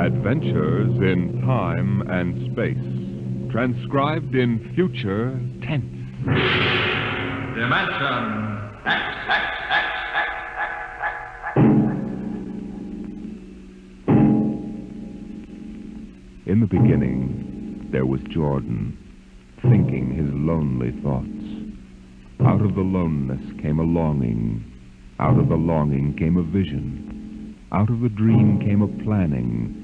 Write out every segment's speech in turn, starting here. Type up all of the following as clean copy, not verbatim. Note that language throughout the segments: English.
Adventures in Time and Space. Transcribed in future tense. Dimension X. In the beginning, there was Jordan, thinking his lonely thoughts. Out of the loneness came a longing. Out of the longing came a vision. Out of the dream came a planning.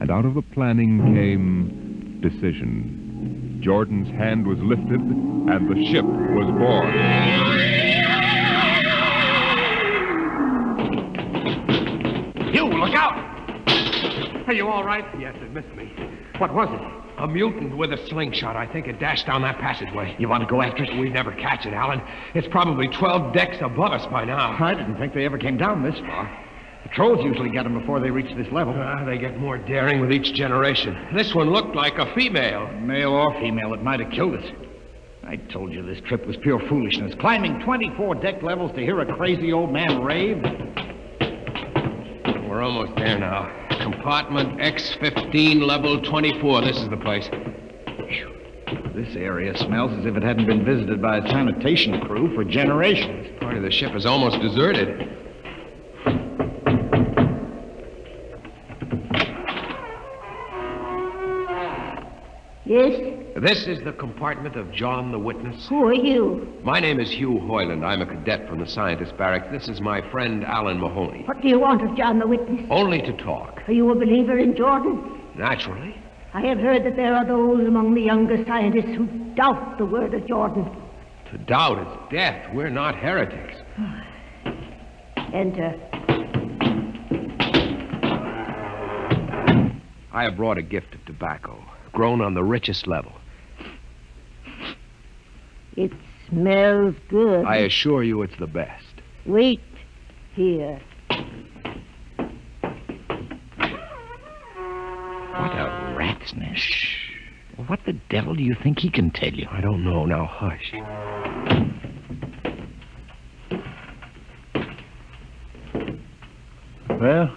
And out of the planning came decision. Jordan's hand was lifted, and the ship was born. You, look out! Are you all right? Yes, it missed me. What was it? A mutant with a slingshot. I think it dashed down that passageway. You want to go after it? We'd never catch it, Alan. It's probably 12 decks above us by now. I didn't think they ever came down this far. The trolls usually get them before they reach this level. They get more daring with each generation. This one looked like a female. Male or female, it might have killed us. I told you this trip was pure foolishness. Climbing 24 deck levels to hear a crazy old man rave. We're almost there now. Compartment X15, level 24. This is the place. This area smells as if it hadn't been visited by a sanitation crew for generations. Part of the ship is almost deserted. Yes? This is the compartment of John the Witness. Who are you? My name is Hugh Hoyland. I'm a cadet from the scientist barracks. This is my friend Alan Mahoney. What do you want of John the Witness? Only to talk. Are you a believer in Jordan? Naturally. I have heard that there are those among the younger scientists who doubt the word of Jordan. To doubt is death. We're not heretics. Enter. I have brought a gift of tobacco, grown on the richest level. It smells good. I assure you it's the best. Wait here. What a rat's nest. What the devil do you think he can tell you? I don't know. Now, hush. Well?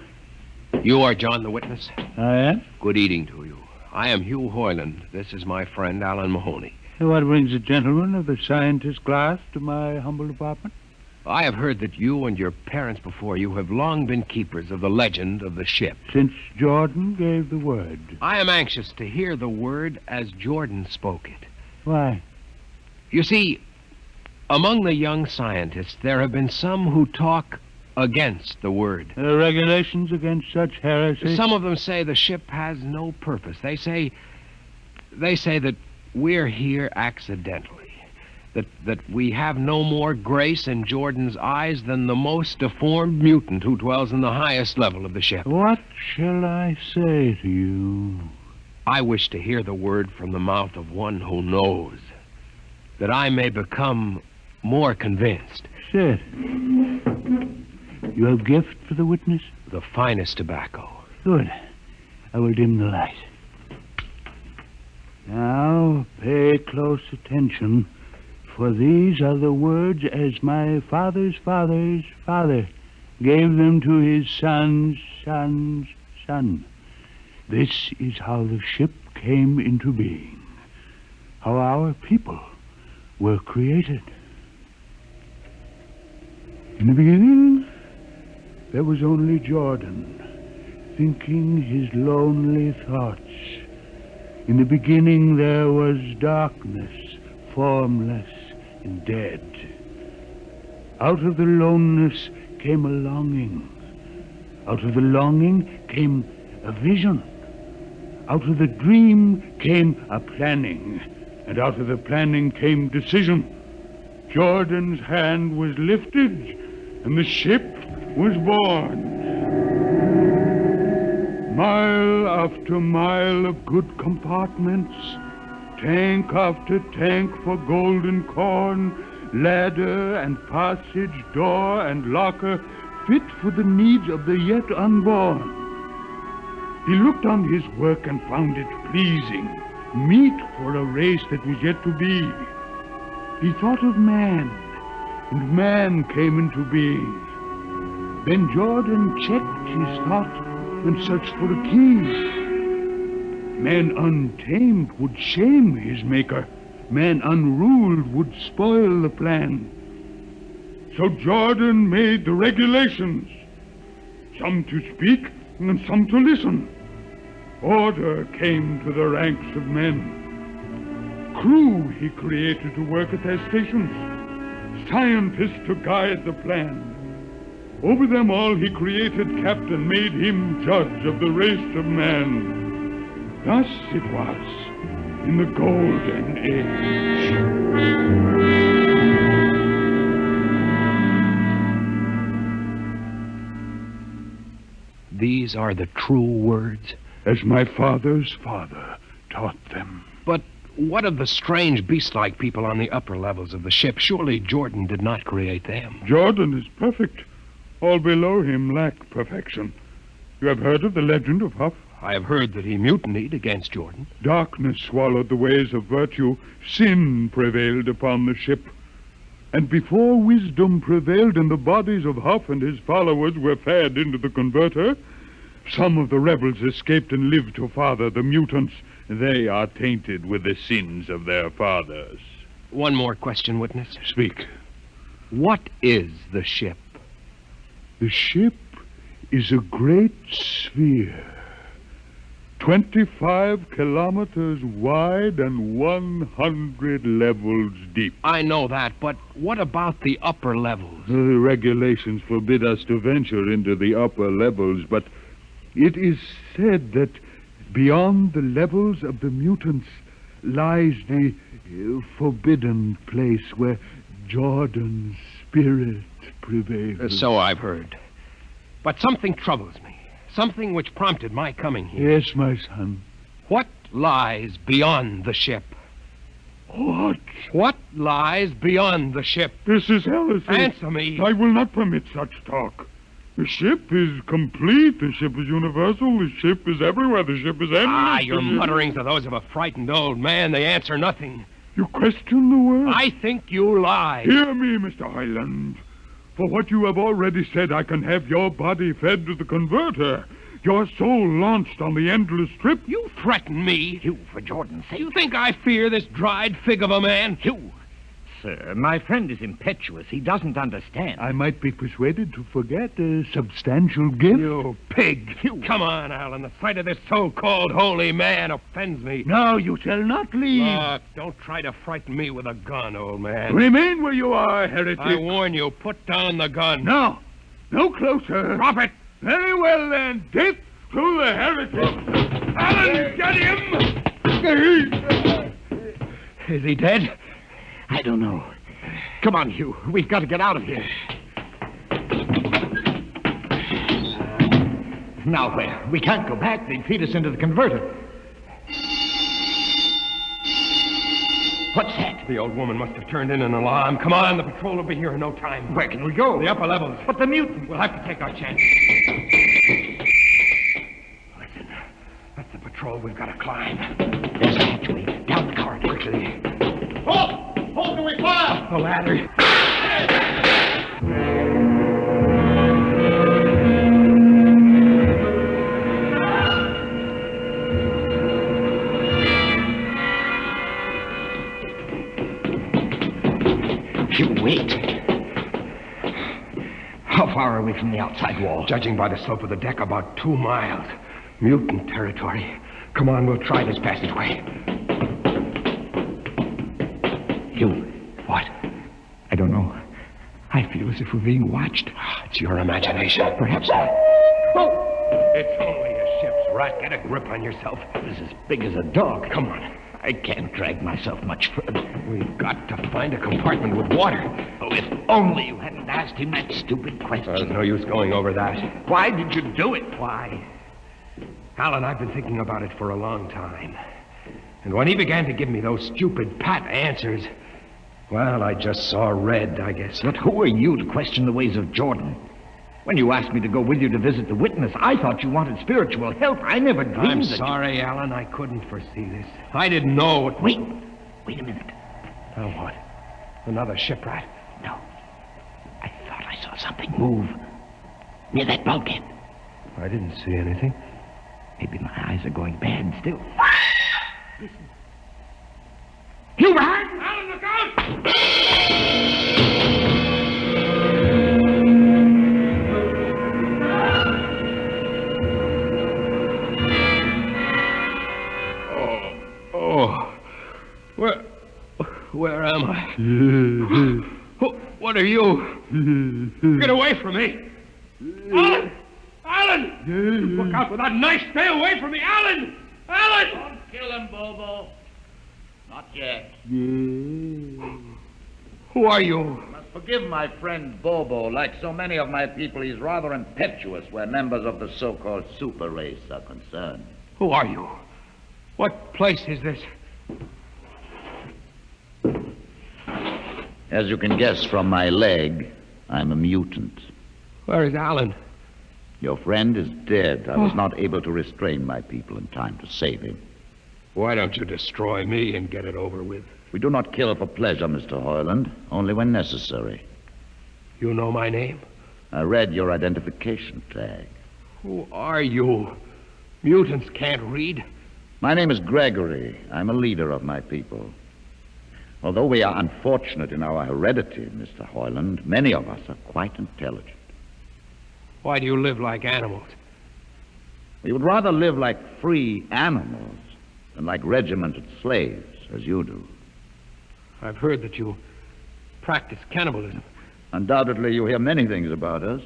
You are John the Witness? I am. Good eating to you. I am Hugh Hoyland. This is my friend, Alan Mahoney. What brings a gentleman of the scientist class to my humble apartment? I have heard that you and your parents before you have long been keepers of the legend of the ship. Since Jordan gave the word. I am anxious to hear the word as Jordan spoke it. Why? You see, among the young scientists, there have been some who talk against the word. Regulations against such heresy? Some of them say the ship has no purpose. They say that we're here accidentally. That we have no more grace in Jordan's eyes than the most deformed mutant who dwells in the highest level of the ship. What shall I say to you? I wish to hear the word from the mouth of one who knows, that I may become more convinced. Sit. You have gift for the witness? The finest tobacco. Good. I will dim the light. Now, pay close attention, for these are the words as my father's father's father gave them to his son's son's son. This is how the ship came into being, how our people were created. In the beginning, there was only Jordan, thinking his lonely thoughts. In the beginning there was darkness, formless and dead. Out of the loneness came a longing. Out of the longing came a vision. Out of the dream came a planning. And out of the planning came decision. Jordan's hand was lifted, and the ship was born. Mile after mile of good compartments, tank after tank for golden corn, ladder and passage, door and locker, fit for the needs of the yet unborn. He looked on his work and found it pleasing, meet for a race that was yet to be. He thought of man, and man came into being. Then Jordan checked his thought and searched for a key. Man untamed would shame his maker. Man unruled would spoil the plan. So Jordan made the regulations, some to speak and some to listen. Order came to the ranks of men. Crew he created to work at their stations. Scientists to guide the plan. Over them all he created captain, made him judge of the race of man. Thus it was in the Golden Age. These are the true words? As my father's father taught them. But what of the strange beast-like people on the upper levels of the ship? Surely Jordan did not create them. Jordan is perfect. All below him lack perfection. You have heard of the legend of Huff? I have heard that he mutinied against Jordan. Darkness swallowed the ways of virtue. Sin prevailed upon the ship. And before wisdom prevailed and the bodies of Huff and his followers were fed into the converter, some of the rebels escaped and lived to father the mutants. They are tainted with the sins of their fathers. One more question, witness. Speak. What is the ship? The ship is a great sphere. 25 kilometers wide and 100 levels deep. I know that, but what about the upper levels? The regulations forbid us to venture into the upper levels, but it is said that beyond the levels of the mutants lies the forbidden place where Jordan's spirit prevails. So I've heard. But something troubles me. Something which prompted my coming here. Yes, my son. What lies beyond the ship? What? What lies beyond the ship? This is heresy. Answer me. I will not permit such talk. The ship is complete. The ship is universal. The ship is everywhere. The ship is endless. Your mutterings are those of a frightened old man. They answer nothing. You question the word? I think you lie. Hear me, Mr. Highland. For what you have already said, I can have your body fed to the converter, your soul launched on the endless trip. You threaten me. You, for Jordan's sake. You think I fear this dried fig of a man? You. Sir, my friend is impetuous. He doesn't understand. I might be persuaded to forget a substantial gift. You pig. You. Come on, Alan. The sight of this so-called holy man offends me. No, you shall not leave. Look, don't try to frighten me with a gun, old man. Remain where you are, heretic. I warn you, put down the gun. No. No closer. Drop it. Very well, then. Death to the heretic. Alan, get him! Is he dead? I don't know. Come on, Hugh. We've got to get out of here. Now where? We can't go back. They'd feed us into the converter. What's that? The old woman must have turned in an alarm. Come on, the patrol will be here in no time. Where can we go? The upper levels. But the mutant. We'll have to take our chance. Listen, that's the patrol we've got to climb. There's a hatchway. Down the corridor. Quickly. Halt! Halt, do we fire? The ladder. Hugh, wait. How far are we from the outside wall? Judging by the slope of the deck, about 2 miles. Mutant territory. Come on, we'll try this passageway. Hugh. What? I don't know. I feel as if we're being watched. It's your imagination. Perhaps not. Oh! It's only a ship's rat. Get a grip on yourself. It's as big as a dog. Come on. I can't drag myself much further. We've got to find a compartment with water. Oh, if only you hadn't asked him that stupid question. There's no use going over that. Why did you do it? Why? Alan, I've been thinking about it for a long time. And when he began to give me those stupid pat answers, well, I just saw red, I guess. But who are you to question the ways of Jordan? When you asked me to go with you to visit the witness, I thought you wanted spiritual help. I never dreamed I'm that sorry, Alan. I couldn't foresee this. I didn't know what... Wait a minute. Now what? Another shipwreck? No. I thought I saw something move near that bulkhead. I didn't see anything. Maybe my eyes are going bad still. Listen. You behind! Alan, look out! Where am I? What are you? Get away from me! Alan! Alan! Look out with that knife! Stay away from me! Alan! Alan! Don't kill him, Bobo. Not yet. Who are you? You must forgive my friend Bobo. Like so many of my people, he's rather impetuous where members of the so-called super race are concerned. Who are you? What place is this? As you can guess from my leg, I'm a mutant. Where is Alan? Your friend is dead. I was not able to restrain my people in time to save him. Why don't you destroy me and get it over with? We do not kill for pleasure, Mr. Hoyland, only when necessary. You know my name? I read your identification tag. Who are you? Mutants can't read. My name is Gregory. I'm a leader of my people. Although we are unfortunate in our heredity, Mr. Hoyland, many of us are quite intelligent. Why do you live like animals? We would rather live like free animals than like regimented slaves, as you do. I've heard that you practice cannibalism. Undoubtedly, you hear many things about us.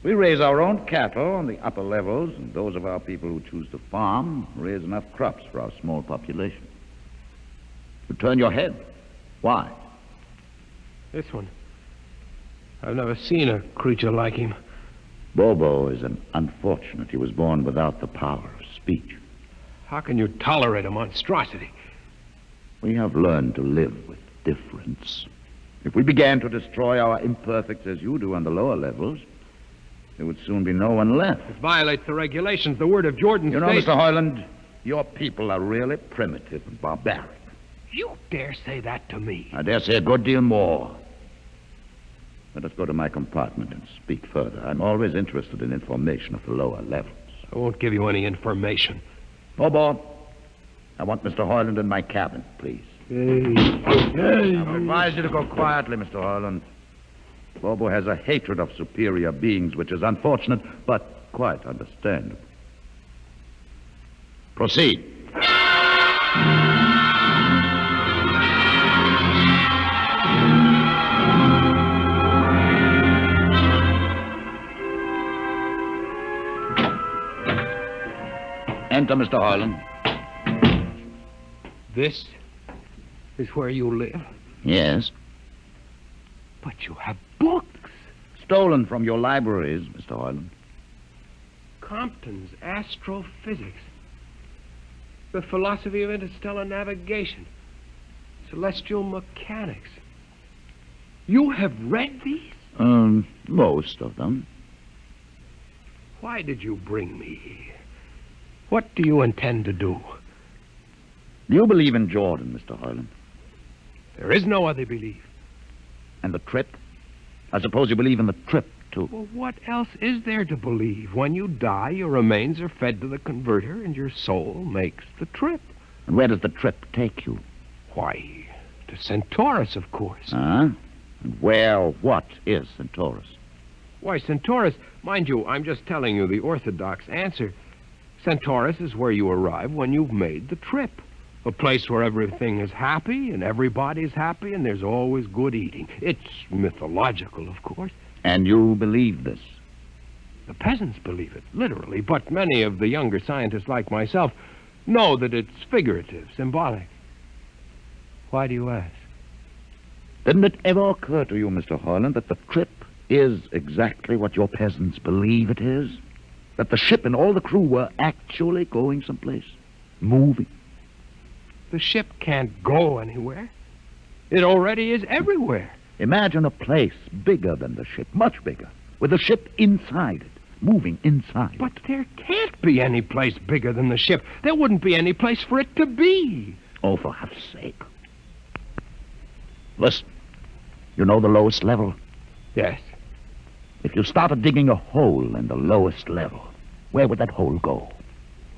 We raise our own cattle on the upper levels, and those of our people who choose to farm raise enough crops for our small population. You turn your head. Why? This one. I've never seen a creature like him. Bobo is an unfortunate. He was born without the power of speech. How can you tolerate a monstrosity? We have learned to live with difference. If we began to destroy our imperfects as you do on the lower levels, there would soon be no one left. It violates the regulations. The word of Jordan You know, states... Mr. Hoyland, your people are really primitive and barbaric. You dare say that to me? I dare say a good deal more. Let us go to my compartment and speak further. I'm always interested in information of the lower levels. I won't give you any information. Bobo, I want Mr. Hoyland in my cabin, please. Hey. I would advise you to go quietly, Mr. Hoyland. Bobo has a hatred of superior beings, which is unfortunate, but quite understandable. Proceed. Enter, Mr. Hoyland. This is where you live? Yes. But you have books. Stolen from your libraries, Mr. Hoyland. Compton's Astrophysics. The Philosophy of Interstellar Navigation. Celestial Mechanics. You have read these? Most of them. Why did you bring me here? What do you intend to do? Do you believe in Jordan, Mr. Hoyland? There is no other belief. And the trip? I suppose you believe in the trip, too. Well, what else is there to believe? When you die, your remains are fed to the converter, and your soul makes the trip. And where does the trip take you? Why, to Centaurus, of course. Huh? And what is Centaurus? Why, Centaurus, mind you, I'm just telling you the orthodox answer. Centaurus is where you arrive when you've made the trip. A place where everything is happy and everybody's happy and there's always good eating. It's mythological, of course. And you believe this? The peasants believe it, literally, but many of the younger scientists like myself know that it's figurative, symbolic. Why do you ask? Didn't it ever occur to you, Mr. Hoyland, that the trip is exactly what your peasants believe it is? That the ship and all the crew were actually going someplace, moving? The ship can't go anywhere. It already is everywhere. Imagine a place bigger than the ship, much bigger, with the ship inside it, moving inside. But there can't be any place bigger than the ship. There wouldn't be any place for it to be. Oh, for heaven's sake. Listen, you know the lowest level? Yes. If you started digging a hole in the lowest level, Where would that hole go?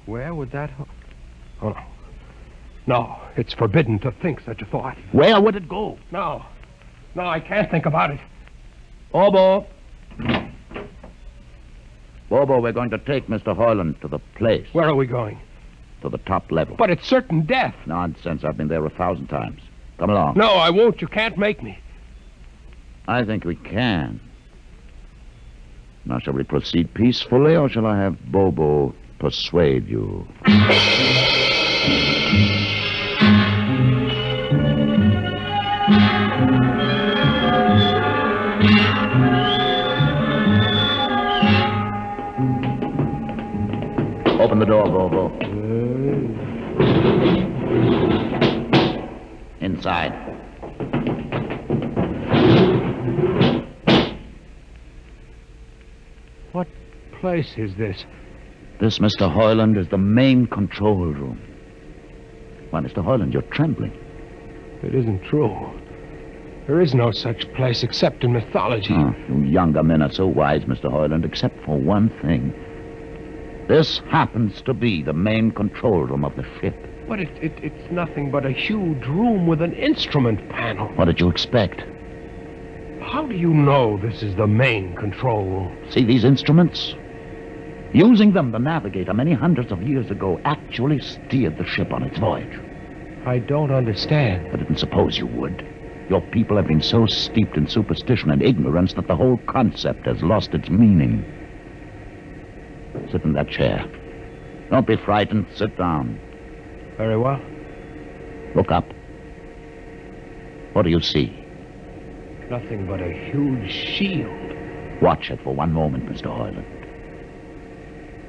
Where would that... Oh, no. No, it's forbidden to think such a thought. Where would it go? No. No, I can't think about it. Bobo. Bobo, we're going to take Mr. Hoyland to the place. Where are we going? To the top level. But it's certain death. Nonsense. I've been there 1,000 times. Come along. No, I won't. You can't make me. I think we can. Now, shall we proceed peacefully, or shall I have Bobo persuade you? Open the door, Bobo. Inside. What place is this? This, Mr. Hoyland, is the main control room. Why, Mr. Hoyland, you're trembling. It isn't true. There is no such place except in mythology. Oh, you younger men are so wise, Mr. Hoyland, except for one thing. This happens to be the main control room of the ship. But it's nothing but a huge room with an instrument panel. What did you expect? How do you know this is the main control room? See these instruments? Using them, the navigator, many hundreds of years ago, actually steered the ship on its voyage. I don't understand. I didn't suppose you would. Your people have been so steeped in superstition and ignorance that the whole concept has lost its meaning. Sit in that chair. Don't be frightened. Sit down. Very well. Look up. What do you see? Nothing but a huge shield. Watch it for one moment, Mr. Hoyland.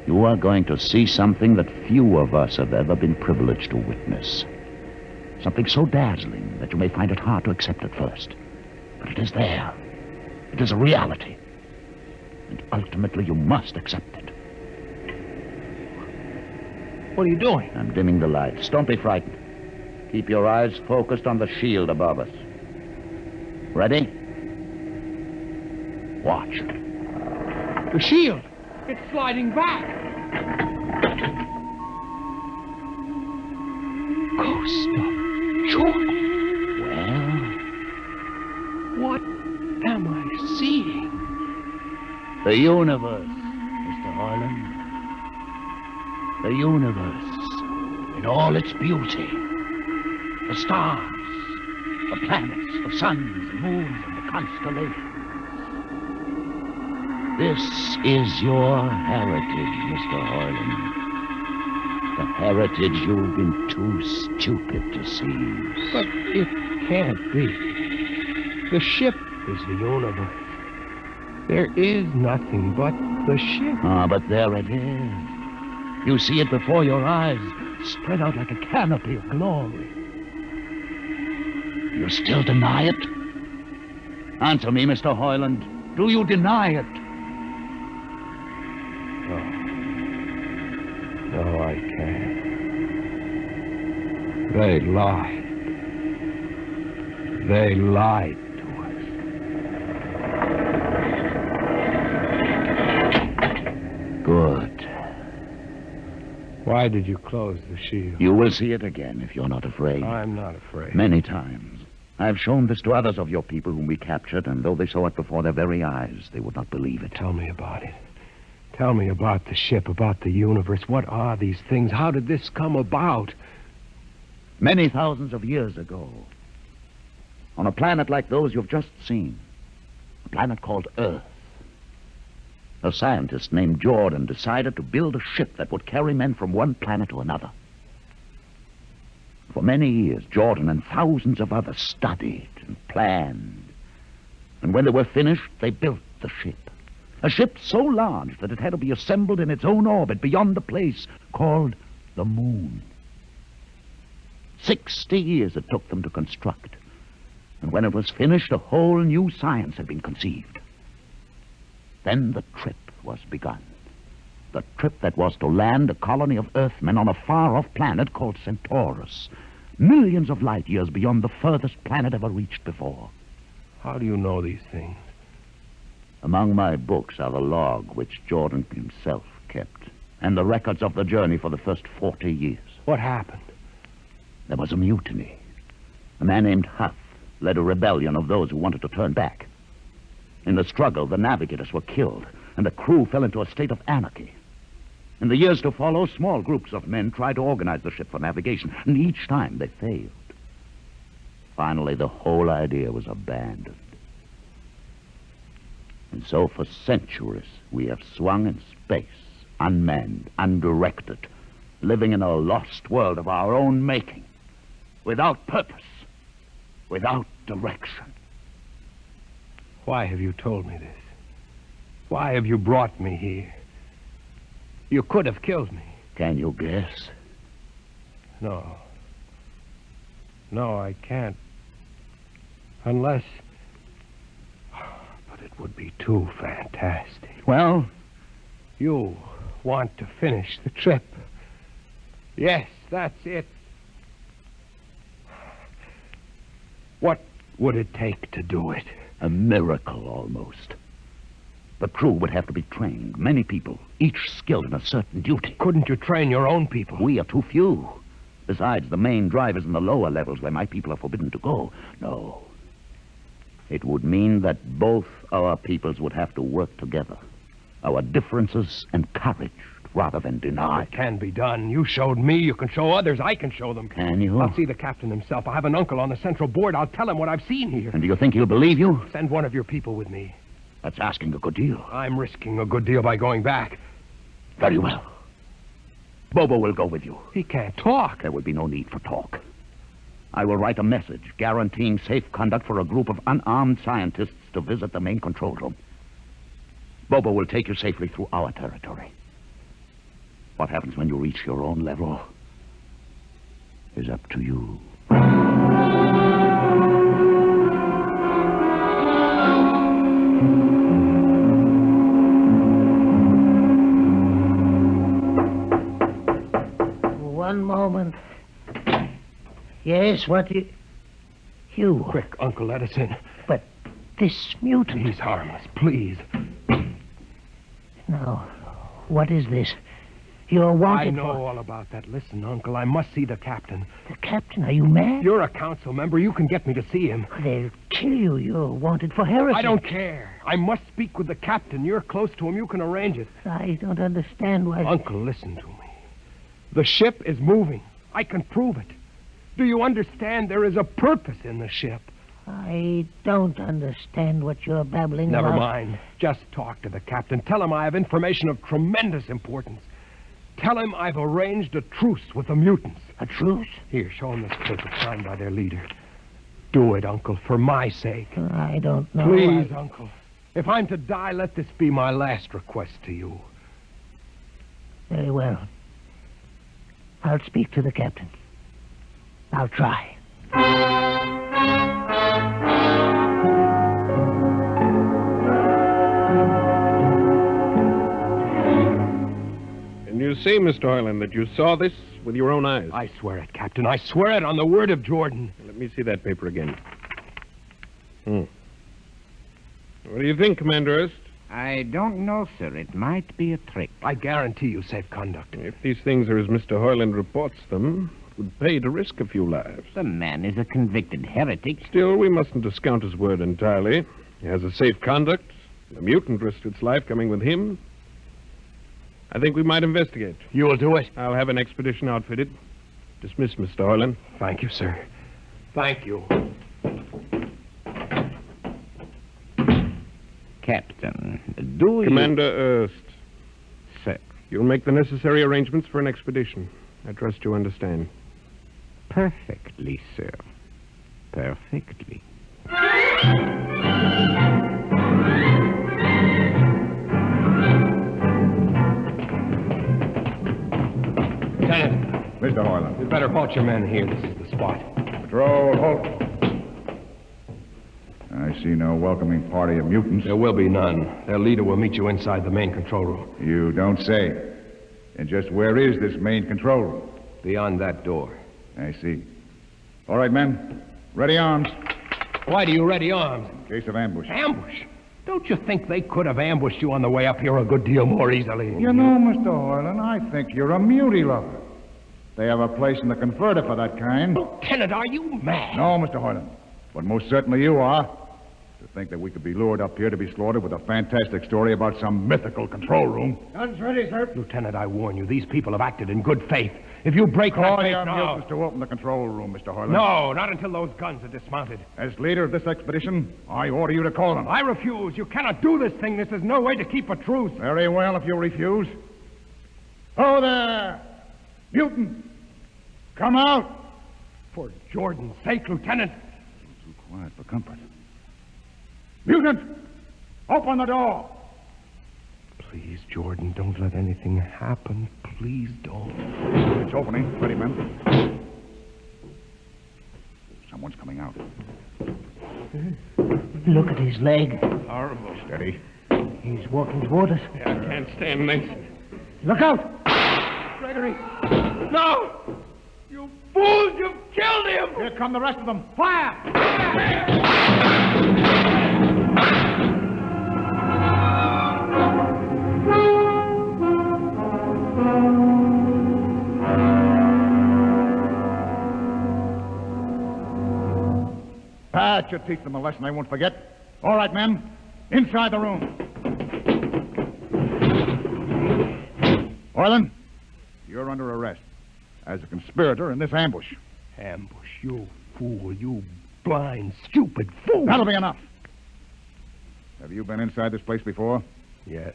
You are going to see something that few of us have ever been privileged to witness. Something so dazzling that you may find it hard to accept at first. But it is there. It is a reality. And ultimately you must accept it. What are you doing? I'm dimming the lights. Don't be frightened. Keep your eyes focused on the shield above us. Ready? Watch. The shield. It's sliding back. Ghost of Jordan. Well? What am I seeing? The universe, Mr. Hoyland. The universe in all its beauty. The stars, the planets, the suns, the moons, and the constellations. This is your heritage, Mr. Hoyland. The heritage you've been too stupid to seize. But it can't be. The ship is the universe. There is nothing but the ship. Ah, but there it is. You see it before your eyes, spread out like a canopy of glory. You still deny it? Answer me, Mr. Hoyland. Do you deny it? No, I can't. They lied. They lied to us. Good. Why did you close the shield? You will see it again if you're not afraid. I'm not afraid. Many times. I've shown this to others of your people whom we captured, and though they saw it before their very eyes, they would not believe it. Tell me about it. Tell me about the ship, about the universe. What are these things? How did this come about? Many thousands of years ago, on a planet like those you've just seen, a planet called Earth, a scientist named Jordan decided to build a ship that would carry men from one planet to another. For many years, Jordan and thousands of others studied and planned. And when they were finished, they built the ship. A ship so large that it had to be assembled in its own orbit beyond the place called the moon. 60 years it took them to construct. And when it was finished, a whole new science had been conceived. Then the trip was begun. The trip that was to land a colony of Earthmen on a far-off planet called Centaurus, millions of light years beyond the furthest planet ever reached before. How do you know these things? Among my books are the log which Jordan himself kept. and the records of the journey for the first 40 years. What happened? There was a mutiny. A man named Huff led a rebellion of those who wanted to turn back. In the struggle, the navigators were killed, and the crew fell into a state of anarchy. In the years to follow, small groups of men tried to organize the ship for navigation, and each time they failed. Finally, the whole idea was abandoned. And so for centuries, we have swung in space, unmanned, undirected, living in a lost world of our own making, without purpose, without direction. Why have you told me this? Why have you brought me here? You could have killed me. Can you guess? No. No, I can't. Unless... But it would be too fantastic. Well, You want to finish the trip. Yes, that's it. What would it take to do it? a miracle almost. The crew would have to be trained, many people, each skilled in a certain duty. Couldn't you train your own people? We are too few. Besides, the main drivers in the lower levels where my people are forbidden to go. No. It would mean that both our peoples would have to work together. Our differences encouraged rather than denied. It can be done. You showed me. You can show others. I can show them. Can you? I'll see the captain himself. I have an uncle on the central board. I'll tell him what I've seen here. And do you think he'll believe you? Send one of your people with me. That's asking a good deal. I'm risking a good deal by going back. Very well. Bobo will go with you. He can't talk. There will be no need for talk. I will write a message guaranteeing safe conduct for a group of unarmed scientists to visit the main control room. Bobo will take you safely through our territory. What happens when you reach your own level is up to you. One moment. Yes, what you... You. Quick, Uncle, let us in. But this mutant... He's harmless, please. Now, what is this? You're wanted I know for... all about that. Listen, Uncle, I must see the captain. The captain? Are you mad? You're a council member. You can get me to see him. They'll kill you. You're wanted for heresy. I don't care. I must speak with the captain. You're close to him. You can arrange it. I don't understand why... Uncle, listen to me. The ship is moving. I can prove it. Do you understand? There is a purpose in the ship. I don't understand what you're babbling Never about. mind. Just talk to the captain. Tell him I have information of tremendous importance. Tell him I've arranged a truce with the mutants. A truce? Here, show him this paper signed by their leader. Do it, Uncle, for my sake. I don't know. Please, Uncle. If I'm to die, let this be my last request to you. Very well. I'll speak to the captain. I'll try. Can you say, Mr. Heinlein, that you saw this with your own eyes? I swear it, Captain. I swear it on the word of Jordan. Let me see that paper again. What do you think, Commander Ernest? I don't know, sir. It might be a trick. I guarantee you safe conduct. If these things are as Mr. Heinlein reports them, it would pay to risk a few lives. The man is a convicted heretic. Still, we mustn't discount his word entirely. He has a safe conduct. The mutant risked its life coming with him. I think we might investigate. You'll do it? I'll have an expedition outfitted. Dismiss, Mr. Heinlein. Thank you, sir. Thank you. Captain, do Commander Ernest. Sir. You'll make the necessary arrangements for an expedition. I trust you understand. Perfectly, sir. Perfectly. Lieutenant, Mr. Heinlein. you'd better halt your men here. This is the spot. Patrol, halt. I see no welcoming party of mutants. There will be none. Their leader will meet you inside the main control room. You don't say. And just where is this main control room? Beyond that door. I see. All right, men. Ready arms. Why do you ready arms? In case of ambush. Ambush? Don't you think they could have ambushed you on the way up here a good deal more easily? You know, Mr. Heinlein, I think you're a mutie lover. They have a place in the converter for that kind. Lieutenant, are you mad? No, Mr. Heinlein. But most certainly you are. To think that we could be lured up here to be slaughtered with a fantastic story about some mythical control room. Guns ready, sir. Lieutenant, I warn you, these people have acted in good faith. If you break that Call faith your now... mutants to open the control room, Mr. Heinlein. No, not until those guns are dismounted. As leader of this expedition, I order you to call them. I refuse. You cannot do this thing. This is no way to keep a truce. Very well, if you refuse. Oh, there! Mutant! Come out! For Jordan's sake, Lieutenant. Too quiet for comfort. Mutant! Open the door! Please, Jordan, don't let anything happen. Please don't. It's opening. Ready, men? Someone's coming out. Look at his leg. Horrible. Steady. He's walking toward us. Yeah, I can't stand this. Look out! Gregory! No! You fools! You've killed him! Here come the rest of them. Fire! That should teach them a lesson they won't forget. All right, men. Inside the room. Orlin, you're under arrest as a conspirator in this ambush. Ambush, you fool, you blind, stupid fool. That'll be enough. Have you been inside this place before? Yes.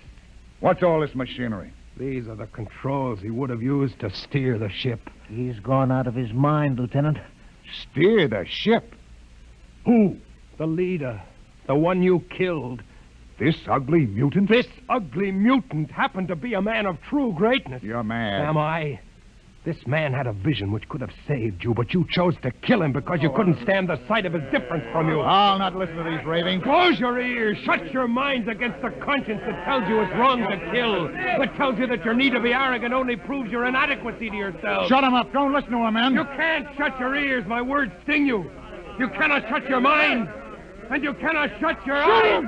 What's all this machinery? These are the controls he would have used to steer the ship. He's gone out of his mind, Lieutenant. Steer the ship? Who? The leader. The one you killed. This ugly mutant? This ugly mutant happened to be a man of true greatness. You're mad. Am I? This man had a vision which could have saved you, but you chose to kill him because you couldn't stand the sight of his difference from you. I'll not listen to these ravings. Close your ears. Shut your minds against the conscience that tells you it's wrong to kill. That tells you that your need to be arrogant only proves your inadequacy to yourself. Shut him up. Don't listen to him, man. You can't shut your ears. My words sting you. You cannot shut your mind. And you cannot shut your eyes.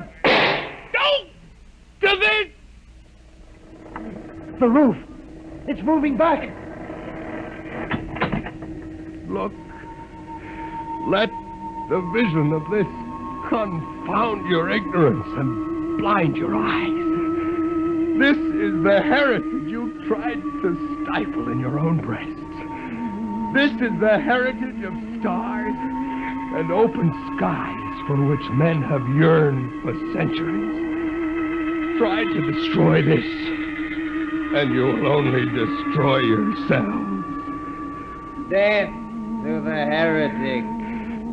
Don't do this! The roof. It's moving back. Look. Let the vision of this confound your ignorance and blind your eyes. This is the heritage you tried to stifle in your own breasts. This is the heritage of stars and open skies for which men have yearned for centuries. Try to destroy this, and you will only destroy yourselves. Death to the heretic.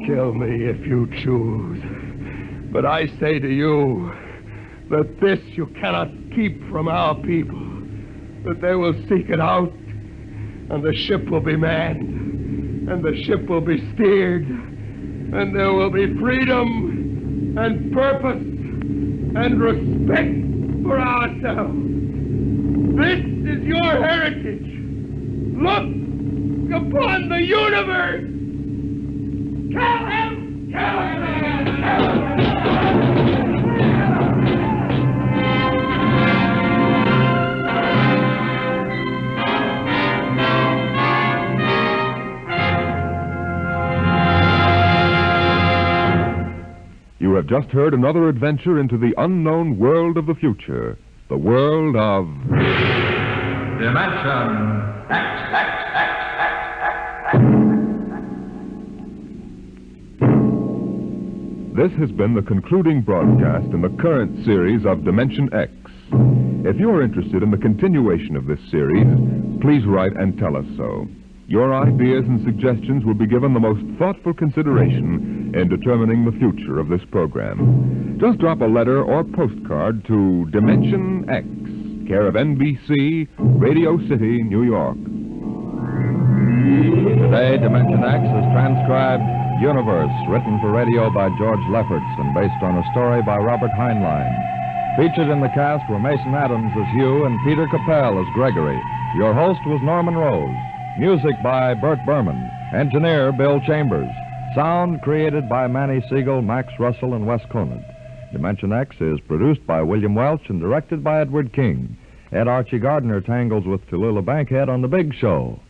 Kill me if you choose. But I say to you that this you cannot keep from our people. That they will seek it out, and the ship will be manned, and the ship will be steered, and there will be freedom and purpose and respect for ourselves. This is your heritage. Look upon the universe. Kill him! Kill him! Kill him! You have just heard another adventure into the unknown world of the future, the world of... Dimension X. This has been the concluding broadcast in the current series of Dimension X. If you are interested in the continuation of this series, please write and tell us so. Your ideas and suggestions will be given the most thoughtful consideration in determining the future of this program. Just drop a letter or postcard to Dimension X, care of NBC, Radio City, New York. Today, Dimension X is transcribed Universe, written for radio by George Lefferts and based on a story by Robert Heinlein. Featured in the cast were Mason Adams as Hugh and Peter Capell as Gregory. Your host was Norman Rose. Music by Bert Berman. Engineer Bill Chambers. Sound created by Manny Siegel, Max Russell, and Wes Conant. Dimension X is produced by William Welch and directed by Edward King. Ed Archie Gardner tangles with Tallulah Bankhead on The Big Show.